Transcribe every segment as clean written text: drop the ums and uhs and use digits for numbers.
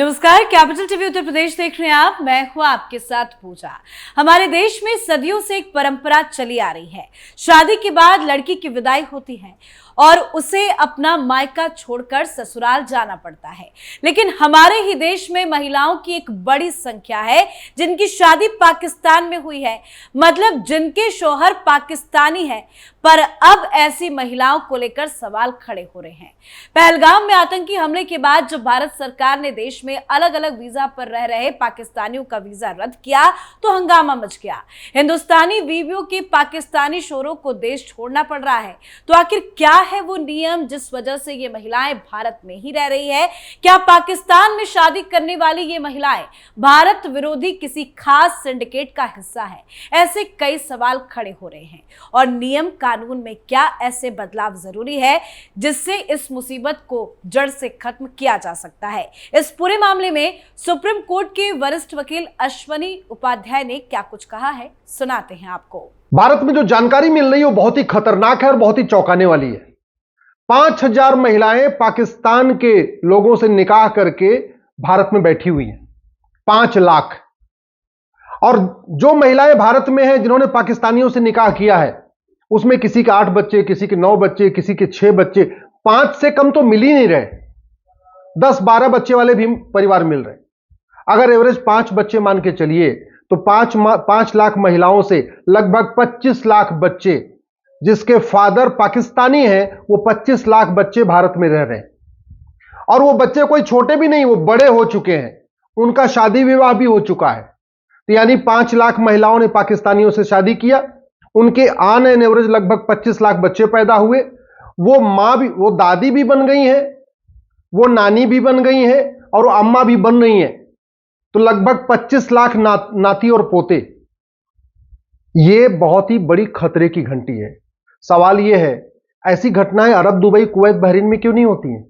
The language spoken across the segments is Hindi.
नमस्कार, कैपिटल टीवी उत्तर प्रदेश देख रहे हैं आप। मैं हूं आपके साथ पूजा। हमारे देश में सदियों से एक परंपरा चली आ रही है। शादी के बाद लड़की की विदाई होती है और उसे अपना मायका छोड़कर ससुराल जाना पड़ता है। लेकिन हमारे ही देश में महिलाओं की एक बड़ी संख्या है जिनकी शादी पाकिस्तान में हुई है, मतलब जिनके शौहर पाकिस्तानी है। पर अब ऐसी महिलाओं को लेकर सवाल खड़े हो रहे हैं। पहलगाम में आतंकी हमले के बाद जब भारत सरकार ने देश में अलग अलग वीजा पर रह रहे पाकिस्तानियों का वीजा रद्द किया तो हंगामा मच गया। हिंदुस्तानी बीवियों के पाकिस्तानी शोहरों को देश छोड़ना पड़ रहा है। तो आखिर क्या है वो नियम जिस वजह से ये महिलाएं भारत में ही रह रही है? क्या पाकिस्तान में शादी करने वाली ये महिलाएं भारत विरोधी किसी खास सिंडिकेट का हिस्सा है? ऐसे कई सवाल खड़े हो रहे हैं। और नियम कानून में क्या ऐसे बदलाव जरूरी है जिससे इस मुसीबत को जड़ से खत्म किया जा सकता है? इस पूरे मामले में सुप्रीम कोर्ट के वरिष्ठ वकील अश्वनी उपाध्याय ने क्या कुछ कहा है, सुनाते हैं आपको। भारत में जो जानकारी मिल रही है वो बहुत ही खतरनाक है और बहुत ही चौंकाने वाली है। 5000 महिलाएं पाकिस्तान के लोगों से निकाह करके भारत में बैठी हुई हैं। 5 लाख। और जो महिलाएं भारत में हैं जिन्होंने पाकिस्तानियों से निकाह किया है उसमें किसी के 8 बच्चे, किसी के 9 बच्चे, किसी के 6 बच्चे, 5 से कम तो मिल ही नहीं रहे। 10-12 बच्चे वाले भी परिवार मिल रहे। अगर एवरेज 5 बच्चे मान के चलिए तो 5 लाख महिलाओं से लगभग 25 लाख बच्चे जिसके फादर पाकिस्तानी हैं, वो 25 लाख बच्चे भारत में रह रहे हैं। और वो बच्चे कोई छोटे भी नहीं, वो बड़े हो चुके हैं, उनका शादी विवाह भी हो चुका है। तो यानी 5 लाख महिलाओं ने पाकिस्तानियों से शादी किया, उनके ऑन एन एवरेज लगभग 25 लाख बच्चे पैदा हुए। वो मां भी, वो दादी भी बन गई हैं, वो नानी भी बन गई हैं और वो अम्मा भी बन रही हैं। तो लगभग 25 लाख नाती और पोते। ये बहुत ही बड़ी खतरे की घंटी है। सवाल यह है, ऐसी घटनाएं अरब, दुबई, कुवैत, बहरीन में क्यों नहीं होती हैं?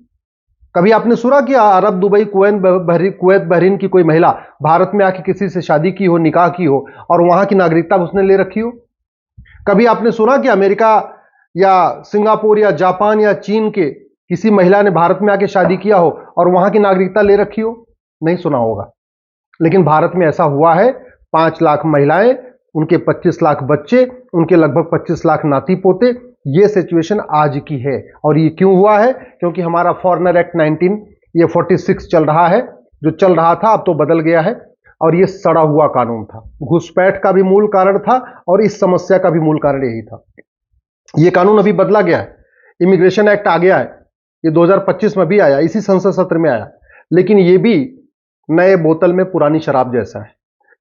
कभी आपने सुना कि अरब, दुबई, कुवैत, बहरीन की कोई महिला भारत में आके किसी से शादी की हो, निकाह की हो और वहां की नागरिकता उसने ले रखी हो? कभी आपने सुना कि अमेरिका या सिंगापुर या जापान या चीन के किसी महिला ने भारत में आके शादी किया हो और वहां की नागरिकता ले रखी हो? नहीं सुना होगा। लेकिन भारत में ऐसा हुआ है। 5 लाख महिलाएं, उनके 25 लाख बच्चे, उनके लगभग 25 लाख नाती पोते। ये सिचुएशन आज की है। और ये क्यों हुआ है? क्योंकि हमारा फॉरेनर एक्ट 19 ये 46 चल रहा है। जो चल रहा था अब तो बदल गया है और ये सड़ा हुआ कानून था। घुसपैठ का भी मूल कारण था और इस समस्या का भी मूल कारण यही था। ये कानून अभी बदला गया है। इमिग्रेशन एक्ट आ गया है, ये 2025 में भी आया, इसी संसद सत्र में आया। लेकिन ये भी नए बोतल में पुरानी शराब जैसा है।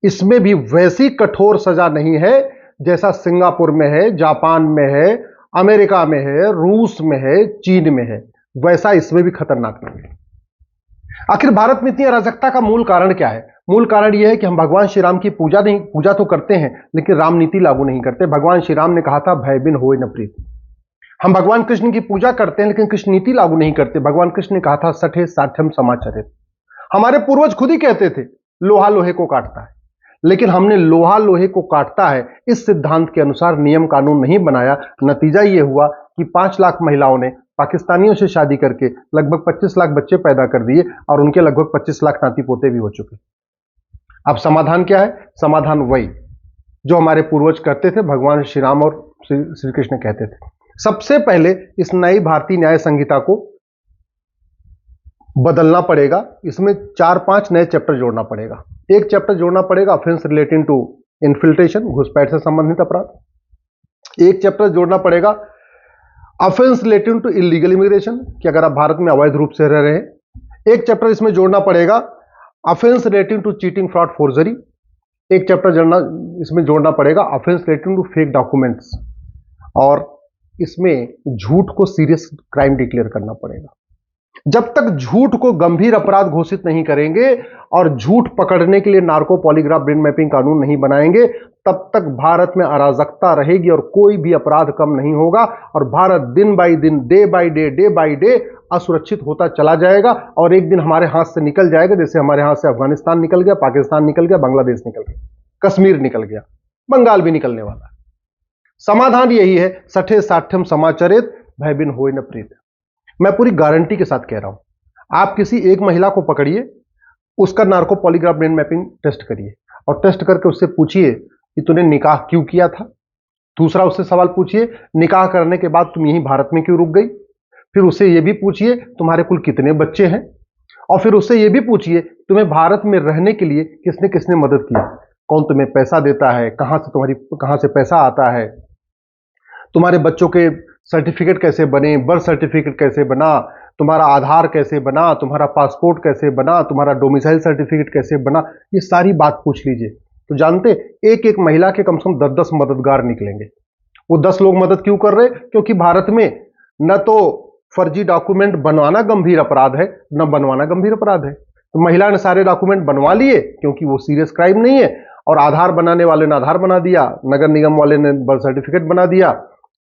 इसमें भी वैसी कठोर सजा नहीं है जैसा सिंगापुर में है, जापान में है, अमेरिका में है, रूस में है, चीन में है। वैसा इसमें भी खतरनाक नहीं है। आखिर भारत में इतनी अराजकता का मूल कारण क्या है? मूल कारण यह है कि हम भगवान श्री राम की पूजा तो करते हैं लेकिन राम नीति लागू नहीं करते। भगवान श्री राम ने कहा था, भय बिन होए न प्रीत। हम भगवान कृष्ण की पूजा करते हैं लेकिन कृष्ण नीति लागू नहीं करते। भगवान कृष्ण ने कहा था, सठे साठ्यम समाचरित। हमारे पूर्वज खुद ही कहते थे, लोहा लोहे को काटता है। लेकिन हमने लोहा लोहे को काटता है इस सिद्धांत के अनुसार नियम कानून नहीं बनाया। नतीजा यह हुआ कि 5 लाख महिलाओं ने पाकिस्तानियों से शादी करके लगभग 25 लाख बच्चे पैदा कर दिए और उनके लगभग 25 लाख नाती पोते भी हो चुके। अब समाधान क्या है? समाधान वही जो हमारे पूर्वज करते थे, भगवान श्री राम और श्री कृष्ण कहते थे। सबसे पहले इस नई भारतीय न्याय संहिता को बदलना पड़ेगा। इसमें 4-5 नए चैप्टर जोड़ना पड़ेगा। एक चैप्टर जोड़ना पड़ेगा ऑफेंस रिलेटिंग टू इन्फिल्ट्रेशन, घुसपैठ से संबंधित अपराध। एक चैप्टर जोड़ना पड़ेगा offence relating to illegal immigration, कि अगर आप भारत में अवैध रूप से रह रहे हैं। एक चैप्टर इसमें जोड़ना पड़ेगा offence relating to cheating, fraud, forgery. एक चैप्टर इसमें जोड़ना पड़ेगा offence relating to fake documents. और इसमें झूठ को सीरियस क्राइम डिक्लेयर करना पड़ेगा। जब तक झूठ को गंभीर अपराध घोषित नहीं करेंगे और झूठ पकड़ने के लिए नार्को पॉलीग्राफ ब्रेन मैपिंग कानून नहीं बनाएंगे, तब तक भारत में अराजकता रहेगी और कोई भी अपराध कम नहीं होगा। और भारत दिन बाई दिन, डे बाई डे असुरक्षित होता चला जाएगा और एक दिन हमारे हाथ से निकल जाएगा, जैसे हमारे हाथ से अफगानिस्तान निकल गया, पाकिस्तान निकल गया, बांग्लादेश निकल गया, कश्मीर निकल गया, बंगाल भी निकलने वाला है। समाधान यही है, सठे साठ्यम समाचरित, भय बिन होए न प्रीत। मैं पूरी गारंटी के साथ कह रहा हूं, आप किसी एक महिला को पकड़िए, उसका narco polygraph brain mapping test करिए और टेस्ट करके उससे पूछिए कि तूने निकाह क्यों किया था। दूसरा उससे सवाल पूछिए, निकाह करने के बाद तुम यहीं भारत में क्यों रुक गई। फिर उससे यह भी पूछिए तुम्हारे कुल कितने बच्चे हैं, और फिर उससे यह भी पूछिए तुम्हें भारत में रहने के लिए किसने किसने मदद किया, कौन तुम्हें पैसा देता है, कहां से पैसा आता है, तुम्हारे बच्चों के सर्टिफिकेट कैसे बने, बर्थ सर्टिफिकेट कैसे बना, तुम्हारा आधार कैसे बना, तुम्हारा पासपोर्ट कैसे बना, तुम्हारा डोमिसाइल सर्टिफिकेट कैसे बना, ये सारी बात पूछ लीजिए। तो जानते एक एक महिला के कम से कम 10-10 मददगार निकलेंगे। वो 10 लोग मदद क्यों कर रहे? क्योंकि भारत में न तो फर्जी डॉक्यूमेंट बनवाना गंभीर अपराध है, न बनवाना गंभीर अपराध है। तो महिला ने सारे डॉक्यूमेंट बनवा लिए क्योंकि वो सीरियस क्राइम नहीं है, और आधार बनाने वाले ने आधार बना दिया, नगर निगम वाले ने बर्थ सर्टिफिकेट बना दिया,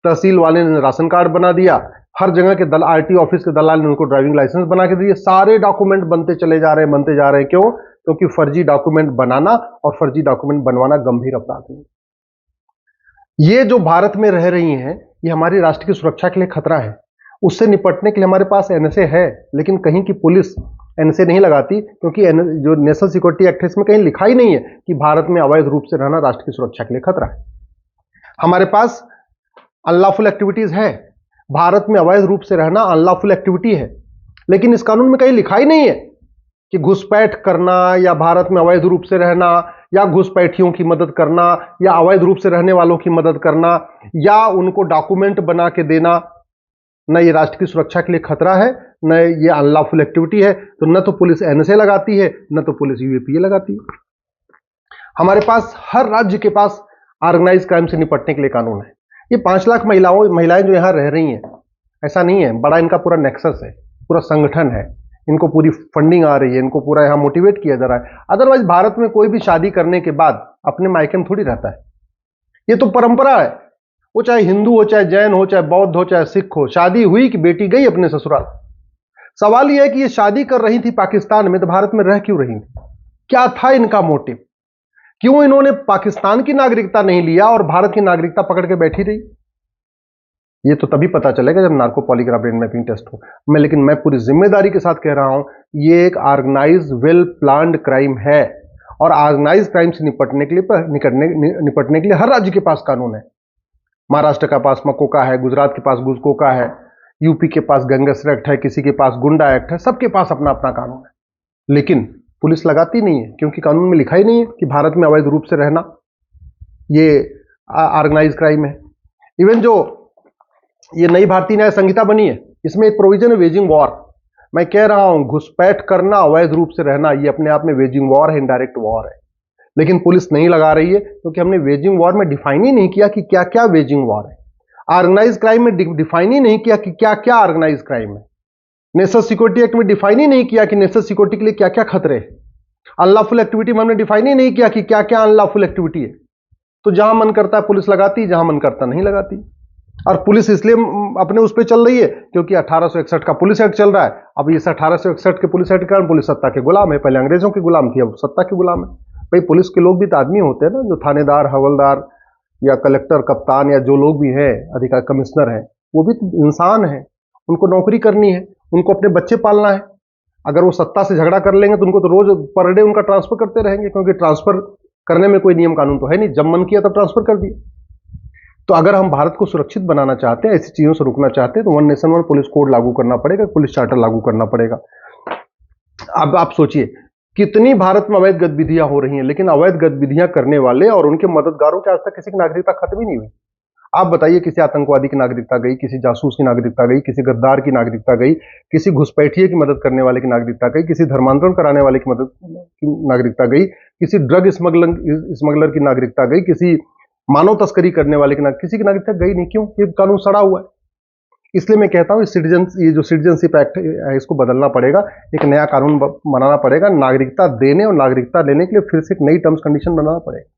तहसील वाले ने राशन कार्ड बना दिया, हर जगह के आरटी ऑफिस के दलाल ने उनको ड्राइविंग लाइसेंस बना के दिए। सारे डॉक्यूमेंट बनते चले जा रहे हैं। क्यों? क्योंकि फर्जी डॉक्यूमेंट बनाना और फर्जी डॉक्यूमेंट बनवाना गंभीर अपराध है। ये जो भारत में रह रही हैं, ये हमारी राष्ट्र की सुरक्षा के लिए खतरा है। उससे निपटने के लिए हमारे पास एनएसए है, लेकिन कहीं की पुलिस एनएसए नहीं लगाती, क्योंकि जो नेशनल सिक्योरिटी एक्ट है इसमें कहीं लिखा ही नहीं है कि भारत में अवैध रूप से रहना राष्ट्र की सुरक्षा के लिए खतरा है। हमारे पास अनलॉफुल एक्टिविटीज है, भारत में अवैध रूप से रहना अनलॉफुल एक्टिविटी है, लेकिन इस कानून में कहीं लिखा ही नहीं है कि घुसपैठ करना या भारत में अवैध रूप से रहना या घुसपैठियों की मदद करना या अवैध रूप से रहने वालों की मदद करना या उनको डॉक्यूमेंट बना के देना, न ये राष्ट्र की सुरक्षा के लिए खतरा है, न ये अनलॉफुल एक्टिविटी है। तो न तो पुलिस एनएसए लगाती है, न तो पुलिस यूएपीए लगाती है। हमारे पास हर राज्य के पास ऑर्गेनाइज क्राइम से निपटने के लिए कानून है। ये 5 लाख महिलाएं जो यहां रह रही हैं, ऐसा नहीं है, बड़ा इनका पूरा नेक्सस है, पूरा संगठन है, इनको पूरी फंडिंग आ रही है, इनको पूरा यहां मोटिवेट किया जा रहा है। अदरवाइज भारत में कोई भी शादी करने के बाद अपने मायके में थोड़ी रहता है। ये तो परंपरा है, वो चाहे हिंदू हो, चाहे जैन हो, चाहे बौद्ध हो, चाहे सिख हो, शादी हुई कि बेटी गई अपने ससुराल। सवाल यह है कि ये शादी कर रही थी पाकिस्तान में, तो भारत में रह क्यों रही थी? क्या था इनका मोटिव? क्यों इन्होंने पाकिस्तान की नागरिकता नहीं लिया और भारत की नागरिकता पकड़ के बैठी रही? ये तो तभी पता चलेगा जब narco polygraph brain mapping test हो। लेकिन मैं पूरी जिम्मेदारी के साथ कह रहा हूं, ये एक ऑर्गेनाइज वेल प्लान्ड क्राइम है, और ऑर्गेनाइज क्राइम से निपटने के लिए हर राज्य के पास कानून है। महाराष्ट्र के पास मकोका है, गुजरात के पास गुजकोका है, यूपी के पास गैंगस्टर एक्ट है, किसी के पास गुंडा एक्ट है, सबके पास अपना अपना कानून है। लेकिन पुलिस लगाती नहीं है, क्योंकि कानून में लिखा ही नहीं है कि भारत में अवैध रूप से रहना ये ऑर्गेनाइज क्राइम है। इवन जो ये नई भारतीय न्याय संहिता बनी है, इसमें एक प्रोविजन है वेजिंग वॉर। मैं कह रहा हूं, घुसपैठ करना, अवैध रूप से रहना, ये अपने आप में वेजिंग वॉर है, इनडायरेक्ट वॉर है। लेकिन पुलिस नहीं लगा रही है, क्योंकि हमने वेजिंग वॉर में डिफाइन ही नहीं किया कि क्या क्या वेजिंग वॉर है। ऑर्गेनाइज क्राइम में डिफाइन ही नहीं किया कि क्या क्या ऑर्गेनाइज क्राइम है। नेशनल सिक्योरिटी एक्ट में डिफाइन ही नहीं किया कि नेशनल सिक्योरिटी के लिए क्या क्या खतरे हैं। अनलॉफुल एक्टिविटी में हमने डिफाइन ही नहीं किया कि क्या क्या अनलॉफुल एक्टिविटी है। तो जहां मन करता है पुलिस लगाती, जहां मन करता नहीं लगाती। और पुलिस इसलिए अपने उस पर चल रही है क्योंकि 1861 का पुलिस एक्ट चल रहा है। अब इस 1861 के पुलिस एक्ट के कारण पुलिस सत्ता के गुलाम है। पहले अंग्रेजों के गुलाम थी, अब सत्ता के गुलाम है। भाई पुलिस के लोग भी तो आदमी होते हैं ना, जो थानेदार, हवलदार या कलेक्टर, कप्तान या जो लोग भी हैं, अधिकारी, कमिश्नर हैं, वो भी तो इंसान हैं। उनको नौकरी करनी है, उनको अपने बच्चे पालना है। अगर वो सत्ता से झगड़ा कर लेंगे तो उनको तो रोज पर डे उनका ट्रांसफर करते रहेंगे, क्योंकि ट्रांसफर करने में कोई नियम कानून तो है नहीं, जब मन किया तब ट्रांसफर कर दिया। तो अगर हम भारत को सुरक्षित बनाना चाहते हैं, ऐसी चीजों से रुकना चाहते हैं, तो one nation one police code लागू करना पड़ेगा, पुलिस चार्टर लागू करना पड़ेगा। अब आप सोचिए कितनी भारत में अवैध गतिविधियां हो रही हैं, लेकिन अवैध गतिविधियां करने वाले और उनके मददगारों के आज तक किसी की नागरिकता खत्म ही नहीं हुई। आप बताइए, किसी आतंकवादी की नागरिकता गई, किसी जासूस की नागरिकता गई, किसी गद्दार की नागरिकता गई, किसी घुसपैठिए की मदद करने वाले की नागरिकता गई, किसी धर्मांतरण कराने वाले की नागरिकता गई, किसी ड्रग स्मगलर की नागरिकता गई, किसी मानव तस्करी करने वाले की किसी की नागरिकता गई नहीं। क्यों? ये कानून सड़ा हुआ है। इसलिए मैं कहता हूं ये जो सिटीजनशिप एक्ट है, इसको बदलना पड़ेगा, एक नया कानून बनाना पड़ेगा। नागरिकता देने और नागरिकता लेने के लिए फिर से एक नई टर्म्स कंडीशन बनाना पड़ेगा।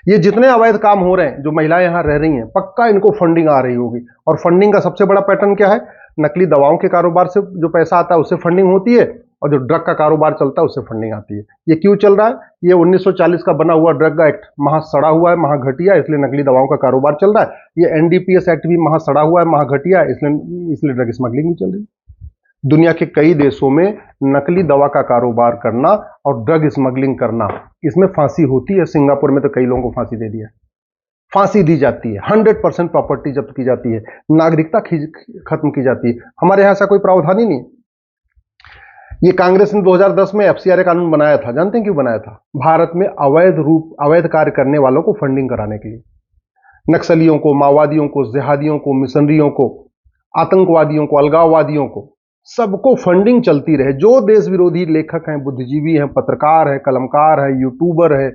ये जितने अवैध काम हो रहे हैं, जो महिलाएं यहां रह रही हैं, पक्का इनको फंडिंग आ रही होगी। और फंडिंग का सबसे बड़ा पैटर्न क्या है? नकली दवाओं के कारोबार से जो पैसा आता है उससे फंडिंग होती है, और जो ड्रग का कारोबार चलता है उससे फंडिंग आती है। ये क्यों चल रहा है? ये 1940 का बना हुआ ड्रग एक्ट महा सड़ा हुआ है, महा घटिया, इसलिए नकली दवाओं का कारोबार चल रहा है। ये एनडीपीएस एक्ट भी महा सड़ा हुआ है, महा घटिया, इसलिए ड्रग स्मगलिंग भी चल रही है। दुनिया के कई देशों में नकली दवा का कारोबार करना और ड्रग स्मगलिंग करना, इसमें फांसी होती है। सिंगापुर में तो कई लोगों को फांसी दे दिया, फांसी दी जाती है, 100% प्रॉपर्टी जब्त की जाती है, नागरिकता खत्म की जाती है। हमारे यहां ऐसा कोई प्रावधान ही नहीं। ये कांग्रेस ने 2010 में एफसीआरए कानून बनाया था। जानते हैं क्यों बनाया था? भारत में अवैध कार्य करने वालों को फंडिंग कराने के लिए। नक्सलियों को, माओवादियों को, जिहादियों को, मिशनरियों को, आतंकवादियों को, अलगाववादियों को, सबको फंडिंग चलती रहे। जो देश विरोधी लेखक हैं, बुद्धिजीवी हैं, पत्रकार हैं, कलमकार हैं, यूट्यूबर हैं,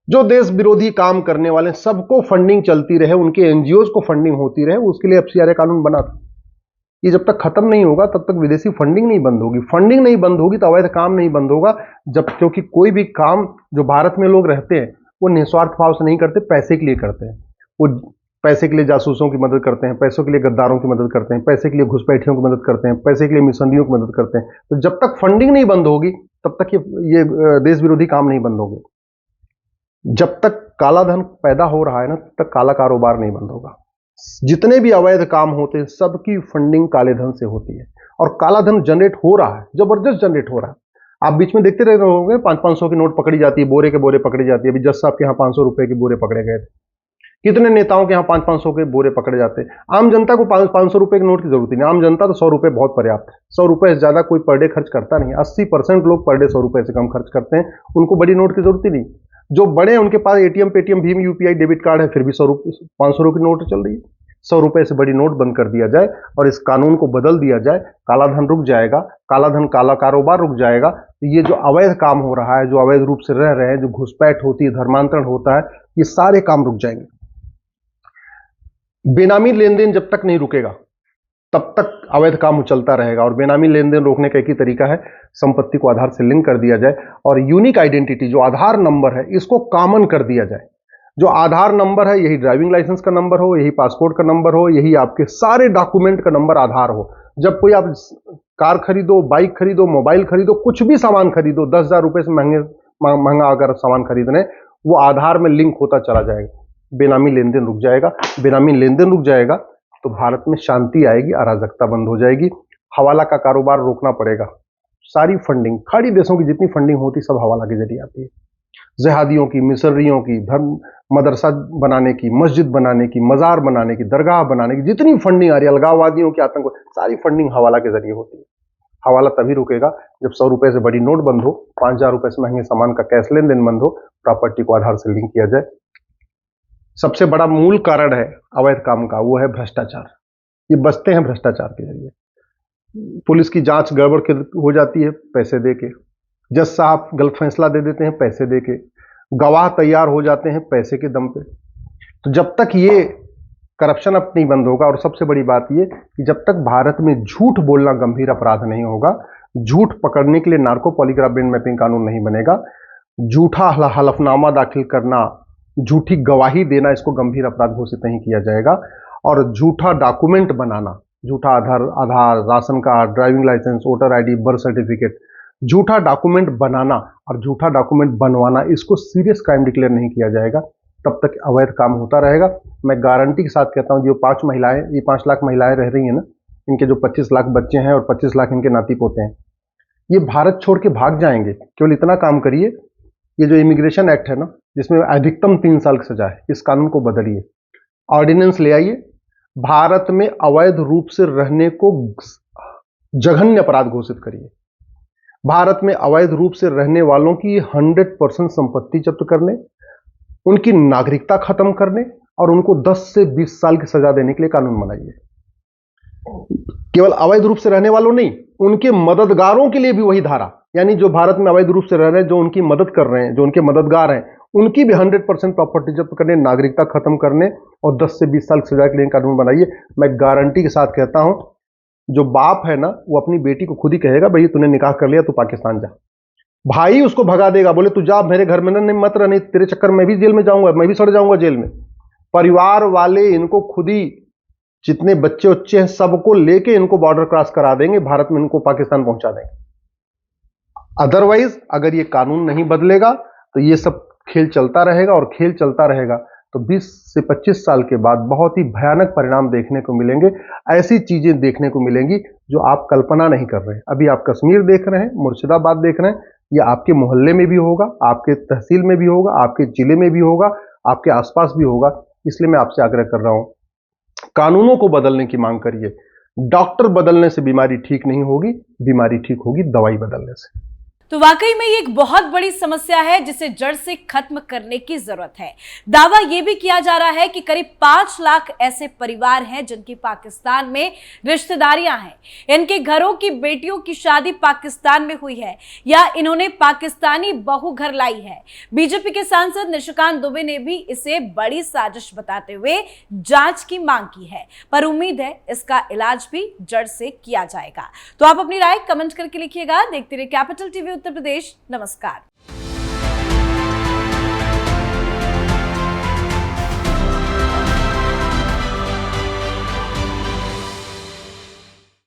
जो देश विरोधी काम करने वाले, सबको फंडिंग चलती रहे, उनके एनजीओज को फंडिंग होती रहे, उसके लिए एफसीआरए कानून बना था। ये जब तक खत्म नहीं होगा तब तक विदेशी फंडिंग नहीं बंद होगी। फंडिंग नहीं बंद होगी तो अवैध काम नहीं बंद होगा। जब क्योंकि कोई भी काम जो भारत में लोग रहते हैं वो निस्वार्थ भाव से नहीं करते, पैसे के लिए करते हैं। वो पैसे के लिए जासूसों की मदद करते हैं, पैसों के लिए गद्दारों की मदद करते हैं, पैसे के लिए घुसपैठियों की मदद करते हैं, पैसे के लिए मिशनरियों की मदद करते हैं। तो जब तक फंडिंग नहीं बंद होगी तब तक ये देश विरोधी काम नहीं बंद होंगे। जब तक काला धन पैदा हो रहा है ना, तब तक काला कारोबार नहीं बंद होगा। जितने भी अवैध काम होते हैं सबकी फंडिंग काले धन से होती है, और काला धन जनरेट हो रहा है, जबरदस्त जनरेट हो रहा है। आप बीच में देखते रहे होंगे 500-500 की नोट पकड़ी जाती है, बोरे के बोरे पकड़ी जाती है। अभी जज साहब के यहाँ 500 रुपए के बोरे पकड़े गए थे। कितने नेताओं के यहाँ 500-500 के बोरे पकड़े जाते हैं। आम जनता को 500 रुपए के नोट की जरूरत नहीं। आम जनता तो 100 रुपए बहुत पर्याप्त है। 100 रुपए से ज्यादा कोई पर डे खर्च करता नहीं। 80% लोग पर डे 100 रुपए से कम खर्च करते हैं। उनको बड़ी नोट की जरूरत ही नहीं। जो बड़े हैं उनके पास एटीएम, पेटीएम, भीम, यूपीआई, डेबिट कार्ड है, फिर भी 500 रुपए की नोट चल रही है। 100 रुपए से बड़ी नोट बंद कर दिया जाए और इस कानून को बदल दिया जाए, काला धन रुक जाएगा, काला धन, काला कारोबार रुक जाएगा। तो ये जो अवैध काम हो रहा है, जो अवैध रूप से रह रहे हैं, जो घुसपैठ होती है, धर्मांतरण होता है, ये सारे काम रुक जाएंगे। बेनामी लेन देन जब तक नहीं रुकेगा तब तक अवैध काम चलता रहेगा। और बेनामी लेन देन रोकने का एक ही तरीका है, संपत्ति को आधार से लिंक कर दिया जाए और यूनिक आइडेंटिटी जो आधार नंबर है इसको कॉमन कर दिया जाए। जो आधार नंबर है यही ड्राइविंग लाइसेंस का नंबर हो, यही पासपोर्ट का नंबर हो, यही आपके सारे डॉक्यूमेंट का नंबर आधार हो। जब कोई आप कार खरीदो, बाइक खरीदो, मोबाइल खरीदो, कुछ भी सामान खरीदो, 10,000 रुपए से महंगा अगर सामान खरीद रहे हैं, वो आधार में लिंक होता चला जाएगा। बेनामी लेन देन रुक जाएगा। बेनामी लेन देन रुक जाएगा तो भारत में शांति आएगी, अराजकता बंद हो जाएगी। हवाला का कारोबार रोकना पड़ेगा। सारी फंडिंग, खाड़ी देशों की जितनी फंडिंग होती सब हवाला के जरिए आती है। जिहादियों की, मिशनरियों की, धर्म मदरसा बनाने की, मस्जिद बनाने की, मजार बनाने की, दरगाह बनाने की जितनी फंडिंग आ रही है, अलगाववादियों की, आतंक, सारी फंडिंग हवाला के जरिए होती है। हवाला तभी रुकेगा जब 100 रुपए से बड़ी नोट बंद हो, 5,000 रुपए से महंगे सामान का कैश लेन देन बंद हो, प्रॉपर्टी को आधार से लिंक किया जाए। सबसे बड़ा मूल कारण है अवैध काम का, वो है भ्रष्टाचार। ये बचते हैं भ्रष्टाचार के जरिए। पुलिस की जांच गड़बड़ हो जाती है पैसे देके, जज साहब गलत फैसला दे देते हैं पैसे देके, गवाह तैयार हो जाते हैं पैसे के दम पे। तो जब तक ये करप्शन अब नहीं बंद होगा, और सबसे बड़ी बात ये कि जब तक भारत में झूठ बोलना गंभीर अपराध नहीं होगा, झूठ पकड़ने के लिए नार्को पॉलीग्राफ ब्रेन मैपिंग कानून नहीं बनेगा, झूठा हलफनामा दाखिल करना, झूठी गवाही देना, इसको गंभीर अपराध घोषित नहीं किया जाएगा। और झूठा डॉक्यूमेंट बनाना, झूठा Aadhaar, ration card, driving licence, voter ID, birth certificate, झूठा डॉक्यूमेंट बनाना और झूठा डॉक्यूमेंट बनवाना, इसको सीरियस क्राइम डिक्लेयर नहीं किया जाएगा। तब तक अवैध काम होता रहेगा। मैं गारंटी के साथ कहता हूं, जो 5 लाख महिलाएं रह रही हैं ना, इनके जो 25 लाख बच्चे हैं और 25 लाख इनके नाती पोते हैं, ये भारत छोड़ के भाग जाएंगे। केवल इतना काम करिए, ये जो इमिग्रेशन एक्ट है ना, जिसमें अधिकतम 3 साल की सजा है, इस कानून को बदलिए, ऑर्डिनेंस ले आइए। भारत में अवैध रूप से रहने को जघन्य अपराध घोषित करिए। भारत में अवैध रूप से रहने वालों की 100% संपत्ति जब्त करने, उनकी नागरिकता खत्म करने और उनको 10 से 20 साल की सजा देने के लिए कानून बनाइए। केवल अवैध रूप से रहने वालों नहीं, उनके मददगारों के लिए भी वही धारा, यानी जो भारत में अवैध रूप से रह रहे हैं, जो उनकी मदद कर रहे हैं, जो उनके मददगार हैं, उनकी भी 100% प्रॉपर्टी जब्त करने, नागरिकता खत्म करने और 10 से 20 साल की सजा के लिए कानून बनाइए। मैं गारंटी के साथ कहता हूं, जो बाप है ना, वो अपनी बेटी को खुद ही कहेगा, भाई तूने निकाह कर लिया, तू पाकिस्तान जा। भाई उसको भगा देगा, बोले तू जा मेरे घर में ना, नहीं मत रह, नहीं तेरे चक्कर में भी जेल में जाऊंगा, मैं भी सड़ जाऊंगा जेल में। परिवार वाले इनको खुद ही, जितने बच्चे उच्चे हैं सबको लेके इनको बॉर्डर क्रॉस करा देंगे, भारत में इनको पाकिस्तान पहुंचा देंगे। अदरवाइज अगर ये कानून नहीं बदलेगा तो ये सब खेल चलता रहेगा, और खेल चलता रहेगा तो 20 से 25 साल के बाद बहुत ही भयानक परिणाम देखने को मिलेंगे। ऐसी चीजें देखने को मिलेंगी जो आप कल्पना नहीं कर रहे हैं। अभी आप कश्मीर देख रहे हैं, मुर्शिदाबाद देख रहे हैं, ये आपके मोहल्ले में भी होगा, आपके तहसील में भी होगा, आपके जिले में भी होगा, आपके आसपास भी होगा। इसलिए मैं आपसे आग्रह कर रहा हूं, कानूनों को बदलने की मांग करिए। डॉक्टर बदलने से बीमारी ठीक नहीं होगी, बीमारी ठीक होगी दवाई बदलने से। तो वाकई में ये एक बहुत बड़ी समस्या है जिसे जड़ से खत्म करने की जरूरत है। दावा यह भी किया जा रहा है कि करीब 5 लाख ऐसे परिवार हैं जिनकी पाकिस्तान में रिश्तेदारियां हैं। इनके घरों की बेटियों की शादी पाकिस्तान में हुई है या इन्होंने पाकिस्तानी बहू घर लाई है। बीजेपी के सांसद निशिकांत दुबे ने भी इसे बड़ी साजिश बताते हुए जांच की मांग की है, पर उम्मीद है इसका इलाज भी जड़ से किया जाएगा। तो आप अपनी राय कमेंट करके लिखिएगा। देखते रहिए कैपिटल टीवी उत्तर प्रदेश। नमस्कार।